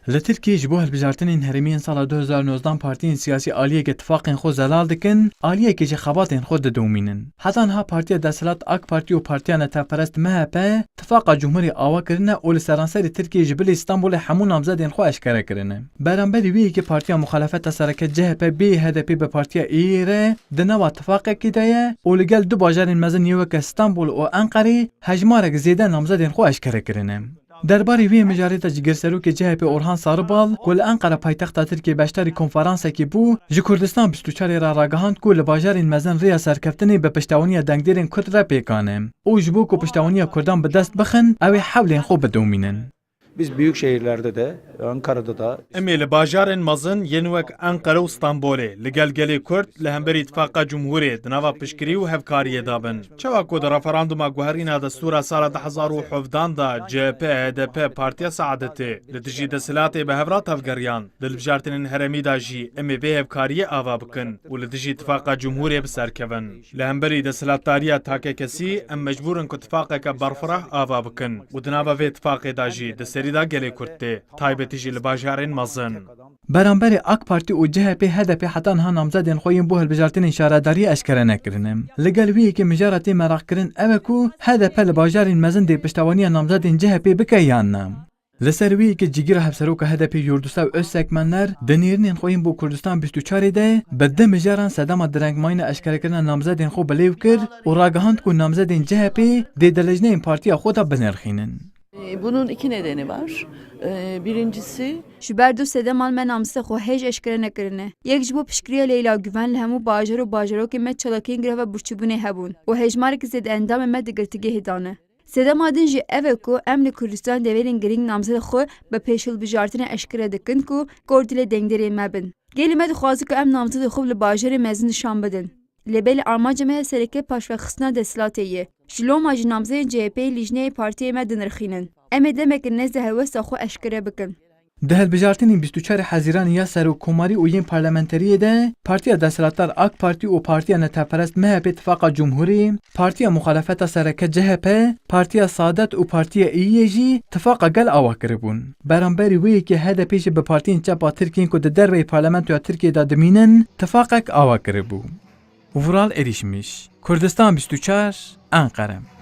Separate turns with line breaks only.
لترکیه جبو هلبجارتنین هرمین سال 2019 پارتیین سیاسی عالیه که اتفاقین خود زلال دکن عالیه که خباتین خود دومینن حتی ها پارتی دسلات اک پارتی و پارتیان نتفرست MHP اتفاق جمهوری آوا کرنه اول سرانسری ترکیه جبل استانبول همون نامزدین خو اشکره کرنه برانبری وی که پارتی مخالفت سرکت CHP بی هدفی به پارتی ایره دنوا اتفاق کیدایه اولگل دو باجارین مزن یوک استانبول و انقره هجمارک زیده نامزدین خو اشکره کرنه درباره وی مجارات جگرسروک CHP اورهان ساربال کل انقره پایتخت ترکیه بشتری کنفرانس کی بو ج کردستان 24 را راگهاند کل باجارین مزن ریا سرکفتنی به پشتوانی دنگدرین کرد را پیکانه او جبو کو پشتوانی کردان به دست بخن او حولین خوب بدومینن
Biz büyük şehirlerde de, Ankara'da da
امي لباجارن مزن ينوك انقره و اسطنبولي لگلگلي كرد لهمبر اتفاق جمهوري دناوا پشکری و هفکاری دابن چوا کود رفراندوما گوهرینا دستورا سال 2017 دا CHP HDP پارتیا سعادتي لدجي دسلاتي بهفرات افگريان للبجارتن هرمي دا جي امي به هفکاری آوا بکن و لدجي اتفاق جمهوري بسرکون لهمبري دسلاتاريا تاكي كسي ام مجبورن کو اتفاق که برفره آوا بکن و دناوا في اتفاق دا جي سریدا گلی کرده تایبتی جی لباجارین مزن
برانبری اک پارتی و CHP هدف حتی ها نامزدین خویم بو هلبجارتین اشارهداری اشکره نکرنم لگل وی که مجارتی مراق کرن اوکو هدف لباجارین مزن دی پشتوانی نامزدین CHP بکیانم لسروی که جگیر هفسروک هدف یوردوسا و سکمنر دنیرنین خویم بو کردستان 24 ده بده مجاران صدام درنگماین اشکره کردن نامزدین خو بلیو کرد و راگهاند کو نامزدین CHP دی دلجنه این پارتیا خود بنرخینن.
Bunun iki nedeni var. Birincisi
ji ber du sedema me namste xwe hêj eşkere nekirine. Yek ji bo piştgiriya Leyla Güven li hemû bajar û bajarokên me çalakiyên gireva birçîbûnê hebûn û hejmarek zêde endamê me di girtîgehê dane. Sedema din jî ev e ku em li Kurdistan deverên girîng namzeda xwe bi pêşhilbijartinê eşkere dikin ku gordî lê dengderê me bin. Gelê me dixwaze ku em namzeda xwe li bajarê mezin nişan bidin. Lêbelê armanca me sereke paşvexistina desilatê ye. Ji loma ji namzeyên CHP lijneyê partiyê me dinirxînin. Em ê demekin nêz di hewesa xwe eşkere bikin.
Di hilbijartinên 24 Hezîranê ya Serokkomarî û yên parlamenteriyê de Partiya Desthilatdar AK Partî û Partiya Neteperest MHP İttifaqa Cumhurî, Partiya Muxalefeta Sereke CHP, Partiya Saadet û Partiya İYİ jî ittifaqa gel ava kiribûn. Beramberî wê yekê HDP jî bi partiyên çapa Tirkiyeyên ku di derveyê parlamentoya Tirkiyeyê de dimînin, ittifaqek ava kiribû. Vural erişmiş. Kurdistan 24 Ankara.